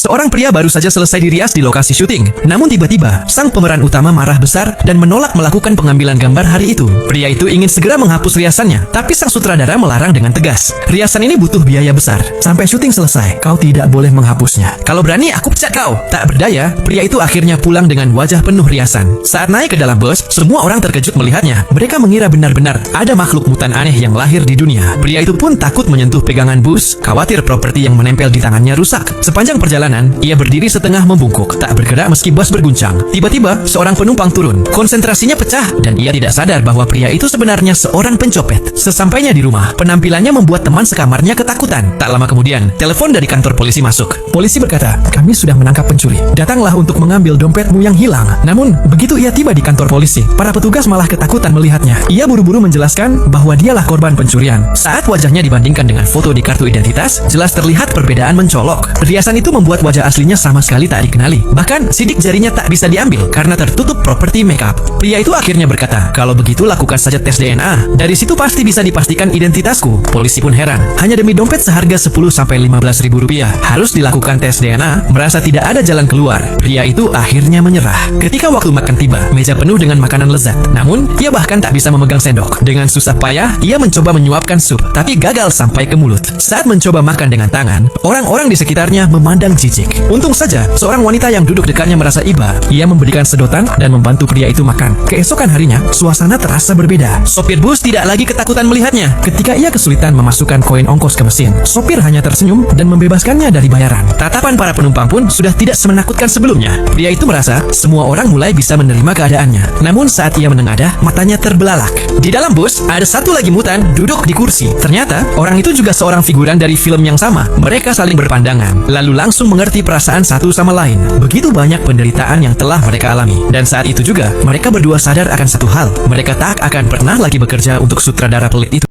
Seorang pria baru saja selesai dirias di lokasi syuting. Namun tiba-tiba, sang pemeran utama marah besar dan menolak melakukan pengambilan gambar hari itu. Pria itu ingin segera menghapus riasannya, tapi sang sutradara melarang dengan tegas. Riasan ini butuh biaya besar. Sampai syuting selesai, kau tidak boleh menghapusnya. Kalau berani, aku pecat kau. Tak berdaya, pria itu akhirnya pulang dengan wajah penuh riasan. Saat naik ke dalam bus, semua orang terkejut melihatnya. Mereka mengira benar-benar ada makhluk mutan aneh yang lahir di dunia. Pria itu pun takut menyentuh pegangan bus, khawatir properti yang menempel di tangannya rusak. Sepanjang perjalanan, ia berdiri setengah membungkuk, tak bergerak meski bus berguncang. Tiba-tiba, seorang penumpang turun. Konsentrasinya pecah, dan ia tidak sadar bahwa pria itu sebenarnya seorang pencopet. Sesampainya di rumah, penampilannya membuat teman sekamarnya ketakutan. Tak lama kemudian, telepon dari kantor polisi masuk. Polisi berkata, kami sudah menangkap pencuri. Datanglah untuk mengambil dompetmu yang hilang. Namun, begitu ia tiba di kantor polisi, para petugas malah ketakutan melihatnya. Ia buru-buru menjelaskan bahwa dialah korban pencurian. Saat wajahnya dibandingkan dengan foto di kartu identitas, jelas terlihat perbedaan mencolok. Riasan itu membuat wajah aslinya sama sekali tak dikenali. Bahkan, sidik jarinya tak bisa diambil karena tertutup properti makeup. Pria itu akhirnya berkata, kalau begitu lakukan saja tes DNA. Dari situ pasti bisa dipastikan identitasku. Polisi pun heran. Hanya demi dompet seharga 10-15 ribu rupiah harus dilakukan tes DNA. Merasa tidak ada jalan keluar, pria itu akhirnya menyerah. Ketika waktu makan tiba, meja penuh dengan makanan lezat. Namun, ia bahkan tak bisa memegang sendok. Dengan susah payah, ia mencoba menyuapkan sup, tapi gagal sampai ke mulut. Saat mencoba makan dengan tangan, orang-orang di sekitarnya memandang jijik. Untung saja, seorang wanita yang duduk dekatnya merasa iba. Ia memberikan sedotan dan membantu pria itu makan. Keesokan harinya, suasana terasa berbeda. Sopir bus tidak lagi ketakutan melihatnya. Ketika ia kesulitan memasukkan koin ongkos ke mesin, sopir hanya tersenyum dan membebaskannya dari bayaran. Tatapan para penumpang pun sudah tidak semenakutkan sebelumnya. Pria itu merasa semua orang mulai bisa menerima keadaannya. Namun saat ia menengadah, matanya terbelalak. Di dalam bus, ada satu lagi mutan duduk di kursi. Ternyata, orang itu juga seorang figuran dari film yang sama. Mereka saling berpandangan, lalu langsung mengerti perasaan satu sama lain. Begitu banyak penderitaan yang telah mereka alami. Dan saat itu juga, mereka berdua sadar akan satu hal. Mereka tak akan pernah lagi bekerja untuk sutradara pelit itu.